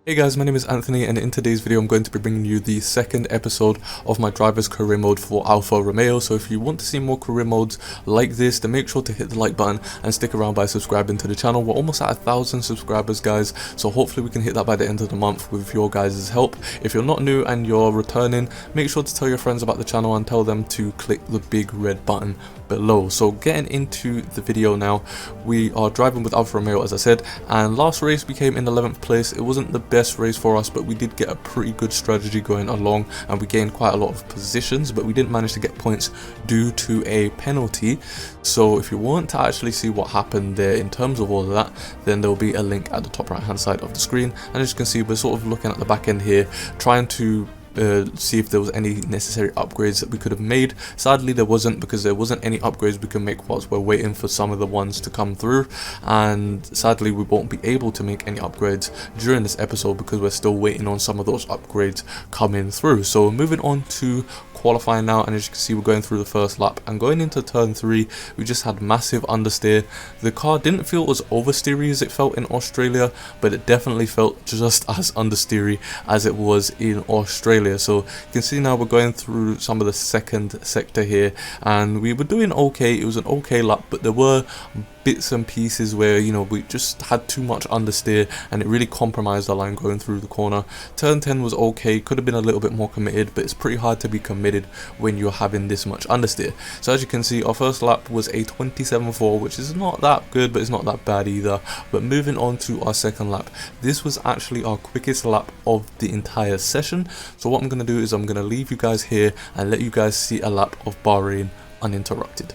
Hey guys, my name is Anthony, and in today's video I'm going to be bringing you the second episode of my driver's career mode for Alfa Romeo. So if you want to see more career modes like this, then make sure to hit the like button and stick around by subscribing to the channel. We're almost at 1,000 subscribers, guys, so hopefully we can hit that by the end of the month with your guys' help. If you're not new and you're returning, make sure to tell your friends about the channel and tell them to click the big red button below. So getting into the video now, we are driving with Alfa Romeo, as I said, and last race we came in 11th place. It wasn't the best race for us, but we did get a pretty good strategy going along and we gained quite a lot of positions, but we didn't manage to get points due to a penalty. So if you want to actually see what happened there in terms of all of that, then there will be a link at the top right hand side of the screen. And as you can see, we're sort of looking at the back end here, trying to see if there was any necessary upgrades that we could have made. Sadly there wasn't, because there wasn't any upgrades we can make whilst we're waiting for some of the ones to come through, and sadly we won't be able to make any upgrades during this episode because we're still waiting on some of those upgrades coming through. So moving on to qualifying now, and as you can see we're going through the first lap, and going into turn 3 we just had massive understeer. The car didn't feel as oversteery as it felt in Australia, but it definitely felt just as understeery as it was in Australia. So you can see now we're going through some of the second sector here, and we were doing okay. It was an okay lap, but there were bits and pieces where, you know, we just had too much understeer and it really compromised the line going through the corner. Turn 10 was okay, could have been a little bit more committed, but it's pretty hard to be committed when you're having this much understeer. So as you can see, our first lap was a 27.4, which is not that good, but it's not that bad either. But moving on to our second lap, this was actually our quickest lap of the entire session. So what I'm going to do is I'm going to leave you guys here and let you guys see a lap of Bahrain uninterrupted.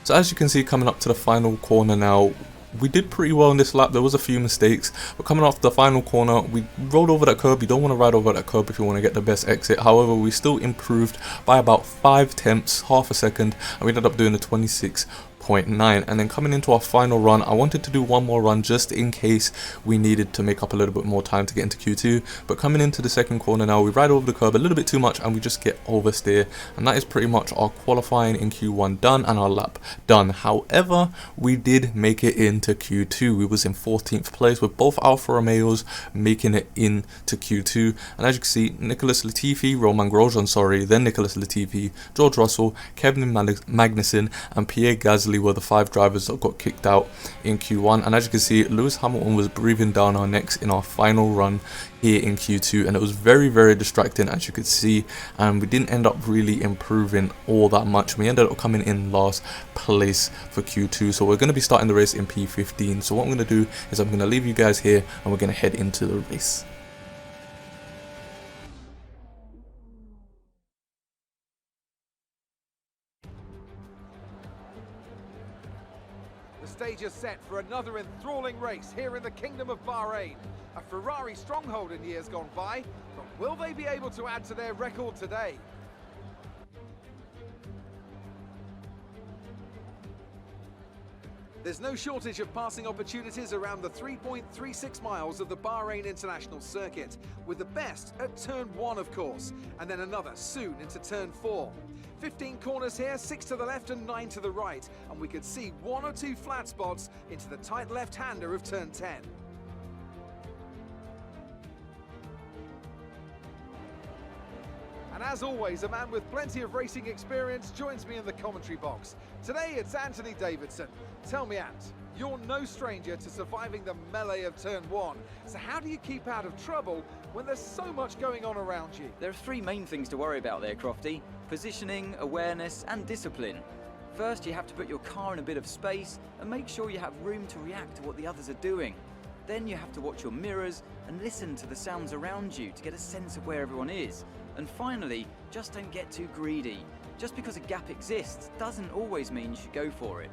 So as you can see, coming up to the final corner now, we did pretty well in this lap. There was a few mistakes, but coming off the final corner, we rolled over that curb. You don't want to ride over that curb if you want to get the best exit. However, we still improved by about 5 tenths, half a second, and we ended up doing a 26.9. And then coming into our final run, I wanted to do one more run just in case we needed to make up a little bit more time to get into Q2. But coming into the second corner now, we ride over the curb a little bit too much and we just get oversteer, and that is pretty much our qualifying in Q1 done and our lap done. However, we did make it into Q2. We was in 14th place with both Alfa Romeos making it into Q2, and as you can see, Nicholas Latifi, Romain Grosjean, sorry, then Nicholas Latifi, George Russell, Kevin Magnussen and Pierre Gasly were the 5 drivers that got kicked out in Q1. And as you can see, Lewis Hamilton was breathing down our necks in our final run here in Q2, and it was very, very distracting, as you could see, and we didn't end up really improving all that much. We ended up coming in last place for Q2, so we're going to be starting the race in P15. So what I'm going to do is I'm going to leave you guys here and we're going to head into the race. The stage is set for another enthralling race here in the Kingdom of Bahrain. A Ferrari stronghold in years gone by, but will they be able to add to their record today? There's no shortage of passing opportunities around the 3.36 miles of the Bahrain International Circuit, with the best at turn 1 of course, and then another soon into turn 4. 15 corners here, 6 to the left and 9 to the right, and we could see 1 or 2 flat spots into the tight left-hander of turn 10. And as always, a man with plenty of racing experience joins me in the commentary box. Today it's Anthony Davidson. Tell me, Ant, you're no stranger to surviving the melee of turn 1. So how do you keep out of trouble when there's so much going on around you? There are 3 main things to worry about there, Crofty. Positioning, awareness and discipline. First, you have to put your car in a bit of space and make sure you have room to react to what the others are doing. Then you have to watch your mirrors and listen to the sounds around you to get a sense of where everyone is. And finally, just don't get too greedy. Just because a gap exists doesn't always mean you should go for it.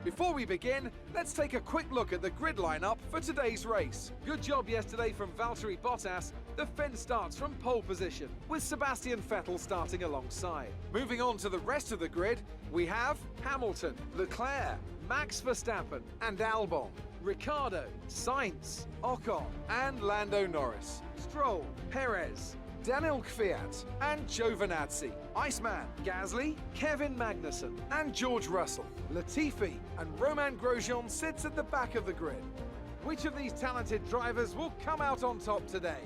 Before we begin, let's take a quick look at the grid lineup for today's race. Good job yesterday from Valtteri Bottas. The Finn starts from pole position, with Sebastian Vettel starting alongside. Moving on to the rest of the grid, we have Hamilton, Leclerc, Max Verstappen and Albon, Ricciardo, Sainz, Ocon and Lando Norris, Stroll, Perez, Daniel Kvyat and Giovinazzi, Iceman, Gasly, Kevin Magnussen and George Russell. Latifi and Romain Grosjean sits at the back of the grid. Which of these talented drivers will come out on top today?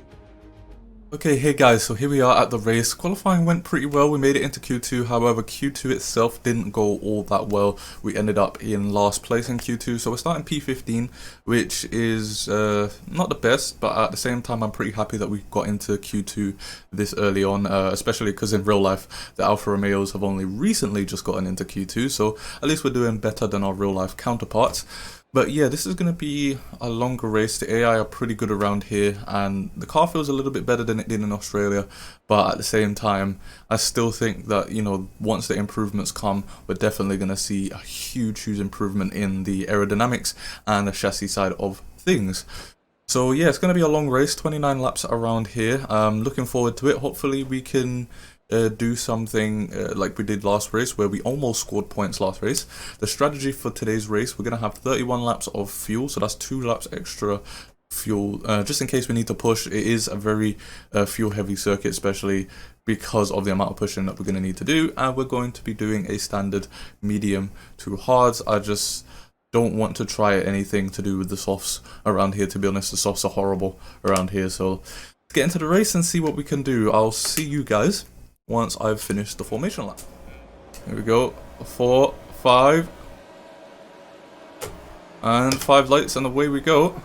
Okay, hey guys, so here we are at the race. Qualifying went pretty well, we made it into Q2, however Q2 itself didn't go all that well. We ended up in last place in Q2, so we're starting P15, which is not the best, but at the same time I'm pretty happy that we got into Q2 this early on, especially because in real life the Alfa Romeos have only recently just gotten into Q2, so at least we're doing better than our real life counterparts. But yeah, this is going to be a longer race. The AI are pretty good around here and the car feels a little bit better than it did in Australia. But at the same time, I still think that, you know, once the improvements come, we're definitely going to see a huge improvement in the aerodynamics and the chassis side of things. So yeah, it's going to be a long race, 29 laps around here. Looking forward to it. Hopefully we can do something like we did last race, where we almost scored points last race. The strategy for today's race, we're going to have 31 laps of fuel, so that's 2 laps extra fuel, just in case we need to push. It is a very fuel heavy circuit, especially because of the amount of pushing that we're going to need to do, and we're going to be doing a standard medium to hards. I just don't want to try anything to do with the softs around here. To be honest, the softs are horrible around here, so let's get into the race and see what we can do. I'll see you guys once I've finished the formation lap. Here we go, 4, 5, and 5 lights, and away we go.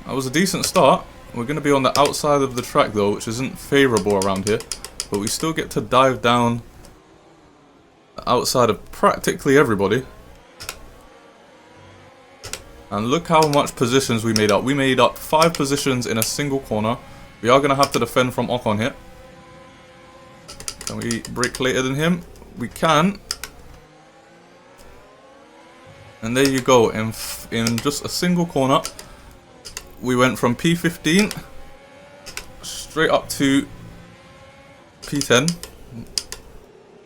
That was a decent start. We're going to be on the outside of the track though, which isn't favourable around here, but we still get to dive down outside of practically everybody. And look how much positions we made up. We made up 5 positions in a single corner. We are going to have to defend from Ocon here. Can we brake later than him? We can. And there you go. In just a single corner, we went from P15 straight up to P10.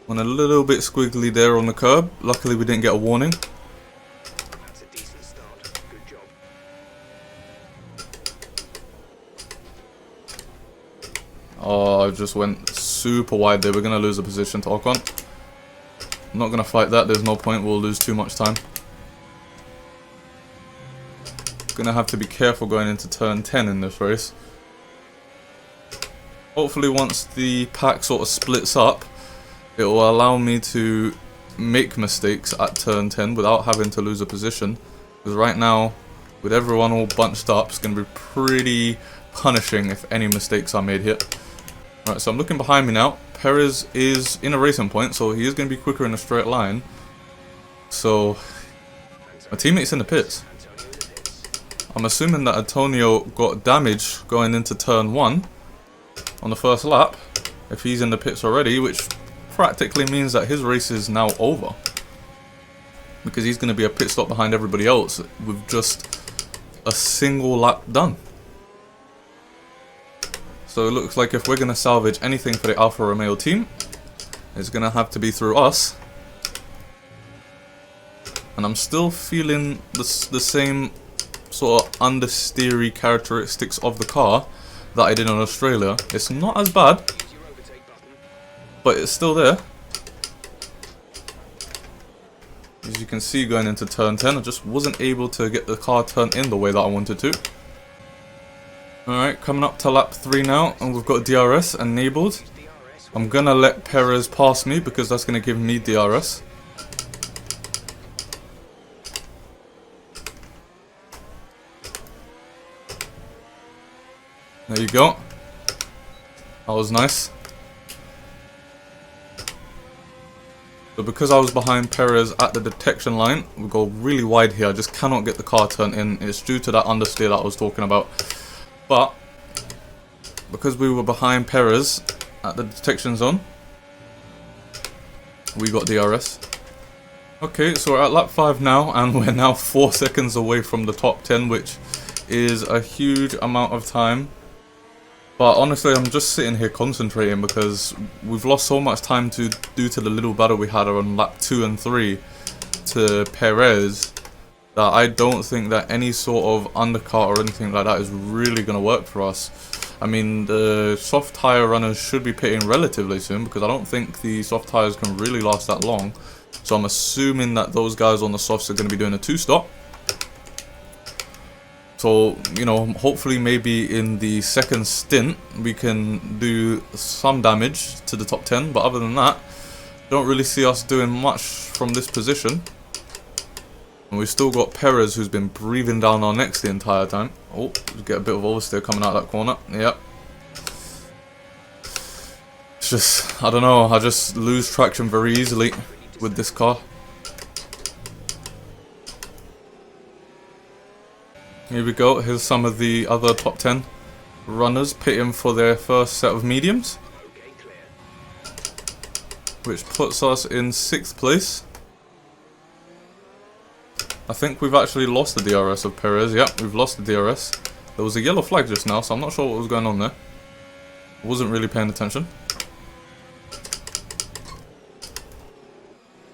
Went a little bit squiggly there on the curb. Luckily we didn't get a warning. Oh, I just went super wide there. We're going to lose a position to Ocon. I'm not going to fight that. There's no point. We'll lose too much time. Going to have to be careful going into turn 10 in this race. Hopefully once the pack sort of splits up, it will allow me to make mistakes at turn 10 without having to lose a position. Because right now, with everyone all bunched up, it's going to be pretty punishing if any mistakes are made here. Right, so I'm looking behind me now. Perez is in a racing point, so he is going to be quicker in a straight line. So, my teammate's in the pits. I'm assuming that Antonio got damage going into turn 1 on the first lap, if he's in the pits already, which practically means that his race is now over. Because he's going to be a pit stop behind everybody else with just a single lap done. So it looks like if we're going to salvage anything for the Alfa Romeo team, it's going to have to be through us. And I'm still feeling the same sort of understeery characteristics of the car that I did in Australia. It's not as bad, but it's still there. As you can see, going into turn 10, I just wasn't able to get the car turned in the way that I wanted to. Alright, coming up to lap 3 now, and we've got DRS enabled. I'm gonna let Perez pass me because that's gonna give me DRS. There you go. That was nice. So because I was behind Perez at the detection line, we go really wide here. I just cannot get the car turned in. It's due to that understeer that I was talking about. But because we were behind Perez at the detection zone, we got DRS. Okay, so we're at lap 5 now, and we're now 4 seconds away from the top 10, which is a huge amount of time. But honestly, I'm just sitting here concentrating because we've lost so much time due to the little battle we had on lap 2 and 3 to Perez, that I don't think that any sort of undercut or anything like that is really going to work for us. I mean, the soft tyre runners should be pitting relatively soon because I don't think the soft tyres can really last that long. So I'm assuming that those guys on the softs are going to be doing a 2-stop. So, you know, hopefully maybe in the second stint we can do some damage to the top 10. But other than that, don't really see us doing much from this position. And we've still got Perez, who's been breathing down our necks the entire time. Oh, we get a bit of oversteer coming out of that corner. Yep. It's just, I don't know, I just lose traction very easily with this car. Here we go, here's some of the other top 10 runners pitting for their first set of mediums, which puts us in 6th place. I think we've actually lost the DRS of Perez. Yep, we've lost the DRS. There was a yellow flag just now, so I'm not sure what was going on there. I wasn't really paying attention.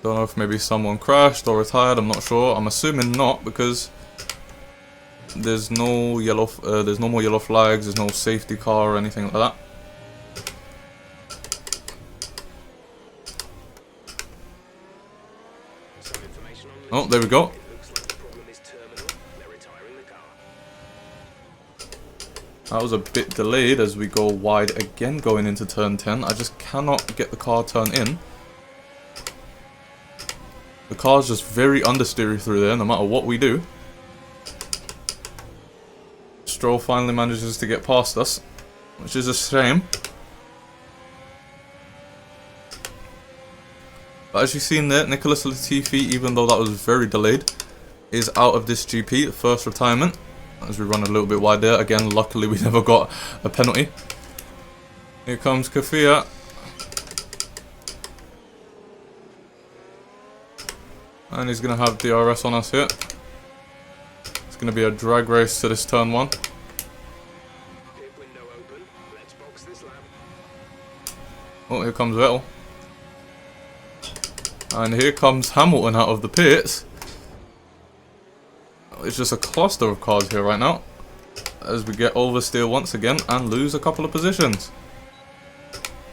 Don't know if maybe someone crashed or retired, I'm not sure. I'm assuming not, because there's no more yellow flags, there's no safety car or anything like that. Oh, there we go. That was a bit delayed as we go wide again going into turn 10. I just cannot get the car turned in. The car's just very understeery through there no matter what we do. Stroll finally manages to get past us, which is a shame. But as you've seen there, Nicholas Latifi, even though that was very delayed, is out of this GP, the first retirement. As we run a little bit wide there. Again, luckily we never got a penalty. Here comes Kafia. And he's going to have DRS on us here. It's going to be a drag race to this turn 1. Oh, here comes Vettel. And here comes Hamilton out of the pits. It's just a cluster of cars here right now, as we get oversteer once again and lose a couple of positions.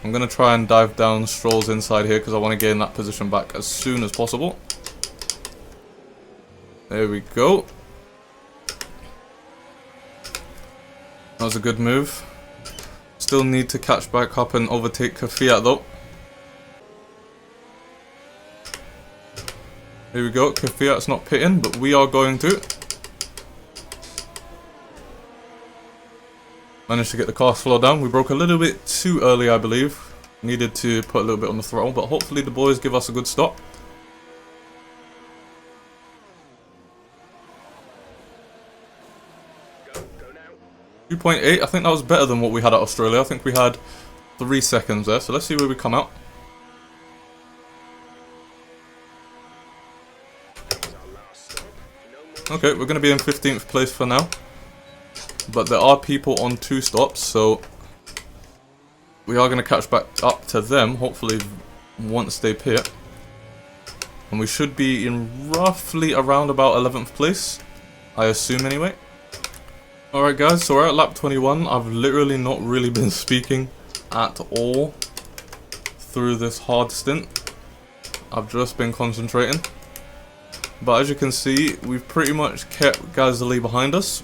I'm going to try and dive down Stroll's inside here because I want to gain that position back as soon as possible. There we go. That was a good move. Still need to catch back up and overtake Kvyat though. Here we go, Kvyat's not pitting, but we are going to. Managed to get the car slowed down. We broke a little bit too early, I believe. Needed to put a little bit on the throttle, but hopefully the boys give us a good stop. Go now. 2.8, I think that was better than what we had at Australia. I think we had 3 seconds there, so let's see where we come out. Okay, we're going to be in 15th place for now. But there are people on 2 stops, so we are going to catch back up to them, hopefully once they pit. And we should be in roughly around about 11th place, I assume anyway. Alright guys, so we're at lap 21. I've literally not really been speaking at all through this hard stint. I've just been concentrating. But as you can see, we've pretty much kept Gasly behind us.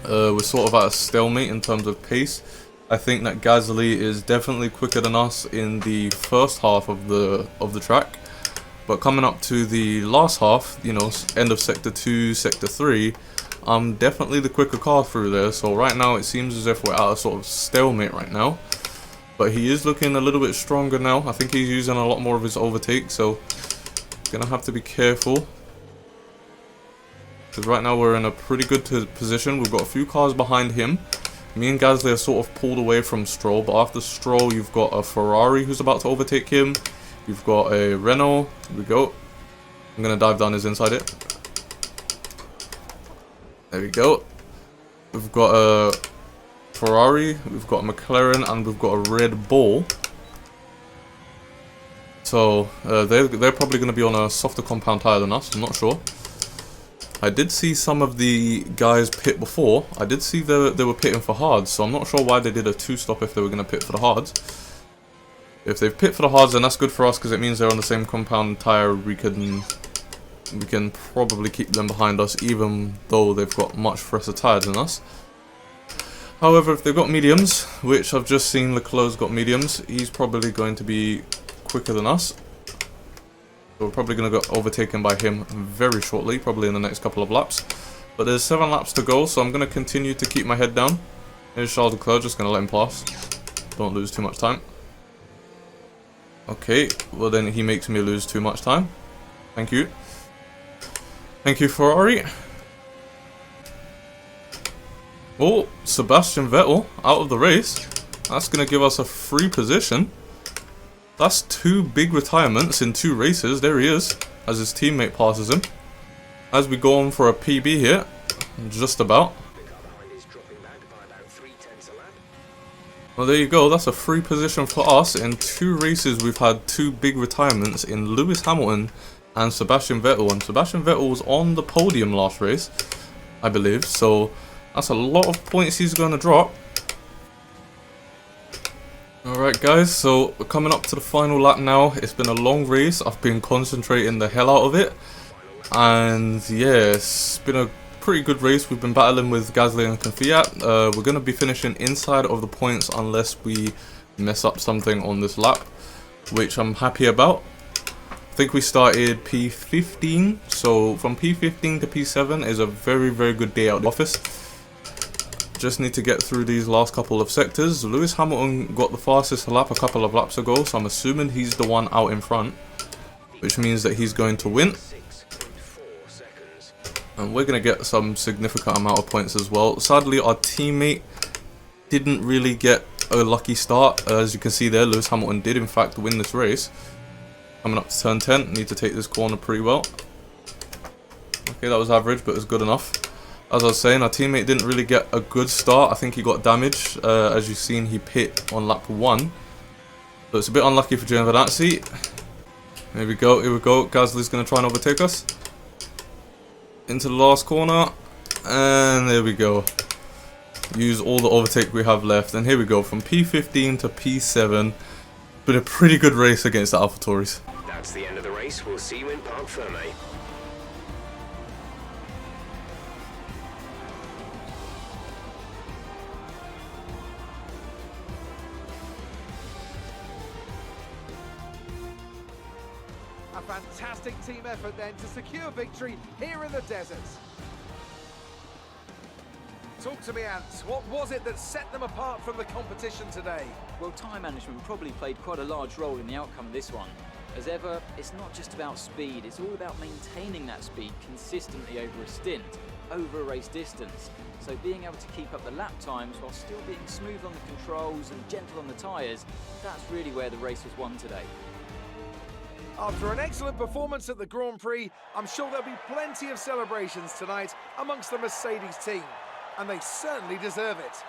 We're sort of at a stalemate in terms of pace. I think that Gasly is definitely quicker than us in the first half of the track. But coming up to the last half, you know, end of Sector 2, Sector 3, I'm definitely the quicker car through there. So right now it seems as if we're at a sort of stalemate right now. But he is looking a little bit stronger now. I think he's using a lot more of his overtake, so gonna have to be careful. Because right now we're in a pretty good position. We've got a few cars behind him. Me and Gasly are sort of pulled away from Stroll, but after Stroll you've got a Ferrari who's about to overtake him. You've got a Renault. Here we go. I'm gonna dive down his inside it. There we go. We've got a Ferrari, we've got a McLaren, and we've got a Red Bull. So they're probably going to be on a softer compound tyre than us. I'm not sure. I did see some of the guys pit before. I did see they were pitting for hards, so I'm not sure why they did a 2-stop if they were going to pit for the hards. If they've pit for the hards, then that's good for us because it means they're on the same compound tyre. We can probably keep them behind us, even though they've got much fresher tyres than us. However, if they've got mediums, which I've just seen Leclerc's got mediums, he's probably going to be quicker than us. So we're probably going to get overtaken by him very shortly, probably in the next couple of laps. But there's 7 laps to go, so I'm going to continue to keep my head down. Here's Charles Leclerc, just going to let him pass. Don't lose too much time. Okay, well then he makes me lose too much time. Thank you. Thank you, Ferrari. Oh, Sebastian Vettel out of the race. That's going to give us a free position. That's 2 big retirements in 2 races. There he is, as his teammate passes him. As we go on for a PB here, just about. Well, there you go. That's a free position for us. In 2 races, we've had 2 big retirements in Lewis Hamilton and Sebastian Vettel. And Sebastian Vettel was on the podium last race, I believe. So that's a lot of points he's going to drop. Alright guys, so we're coming up to the final lap now. It's been a long race. I've been concentrating the hell out of it. And yeah, it's been a pretty good race. We've been battling with Gasly and Kvyat. We're going to be finishing inside of the points unless we mess up something on this lap, which I'm happy about. I think we started P15, so from P15 to P7 is a very, very good day out of the office. Just need to get through these last couple of sectors. Lewis Hamilton got the fastest lap a couple of laps ago, so I'm assuming he's the one out in front, which means that he's going to win. And we're going to get some significant amount of points as well. Sadly, our teammate didn't really get a lucky start. As you can see there, Lewis Hamilton did in fact win this race. Coming up to turn 10, need to take this corner pretty well. Okay, that was average, but it's good enough. As I was saying, our teammate didn't really get a good start. I think he got damaged. As you've seen, he pit on lap 1. So it's a bit unlucky for Giovinazzi. Here we go, here we go. Gasly's going to try and overtake us. Into the last corner. And there we go. Use all the overtake we have left. And here we go, from P15 to P7. Been a pretty good race against the AlphaTauris. That's the end of the race. We'll see you in Parc Fermé. A fantastic team effort then to secure victory here in the desert. Talk to me, Ants. What was it that set them apart from the competition today? Well, time management probably played quite a large role in the outcome of this one. As ever, it's not just about speed, it's all about maintaining that speed consistently over a stint, over a race distance. So being able to keep up the lap times while still being smooth on the controls and gentle on the tyres, that's really where the race was won today. After an excellent performance at the Grand Prix, I'm sure there'll be plenty of celebrations tonight amongst the Mercedes team, and they certainly deserve it.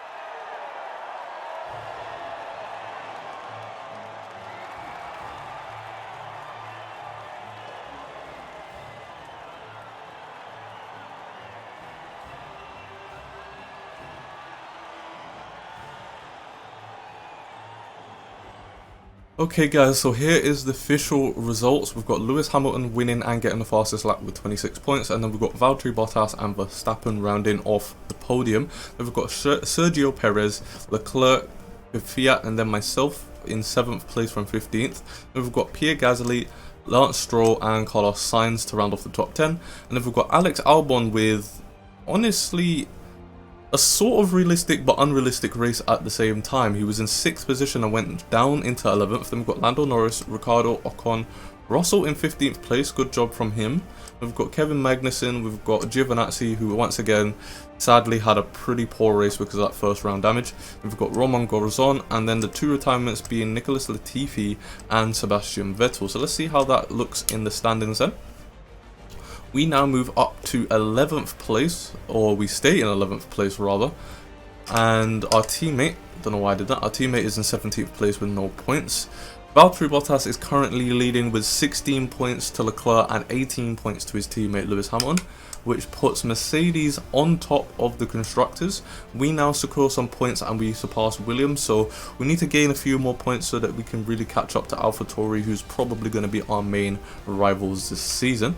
Okay guys, so here is the official results. We've got Lewis Hamilton winning and getting the fastest lap with 26 points, and then we've got Valtteri Bottas and Verstappen rounding off the podium. Then we've got Sergio Perez, Leclerc with Fiat, and then myself in 7th place from 15th. Then we've got Pierre Gasly, Lance Stroll and Carlos Sainz to round off the top 10. And then we've got Alex Albon with, honestly, a sort of realistic but unrealistic race at the same time. He was in 6th position and went down into 11th. Then we've got Lando Norris, Ricciardo, Ocon, Russell in 15th place, good job from him. We've got Kevin Magnussen, we've got Giovinazzi, who once again sadly had a pretty poor race because of that first round damage. We've got Romain Grosjean, and then the 2 retirements being Nicholas Latifi and Sebastian Vettel. So let's see how that looks in the standings then. We now move up to 11th place, or we stay in 11th place rather, and our teammate, don't know why I did that, our teammate is in 17th place with no points. Valtteri Bottas is currently leading with 16 points to Leclerc and 18 points to his teammate Lewis Hamilton, which puts Mercedes on top of the constructors. We now secure some points and we surpass Williams, so we need to gain a few more points so that we can really catch up to AlphaTauri, who's probably going to be our main rivals this season.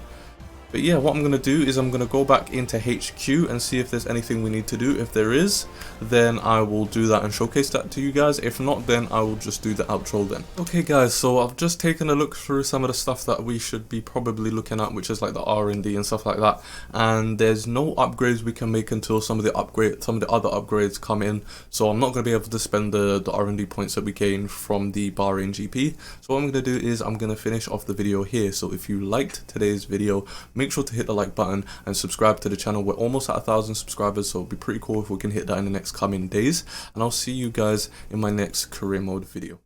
But yeah, what I'm going to do is I'm going to go back into HQ and see if there's anything we need to do. If there is, then I will do that and showcase that to you guys. If not, then I will just do the outro then. Okay guys, so I've just taken a look through some of the stuff that we should be probably looking at, which is like the R&D and stuff like that. And there's no upgrades we can make until some of the other upgrades come in. So I'm not going to be able to spend the R&D points that we gain from the Bahrain GP. So what I'm going to do is I'm going to finish off the video here. So if you liked today's video, make sure to hit the like button and subscribe to the channel. We're almost at 1,000 subscribers, so it'll be pretty cool if we can hit that in the next coming days. And I'll see you guys in my next career mode video.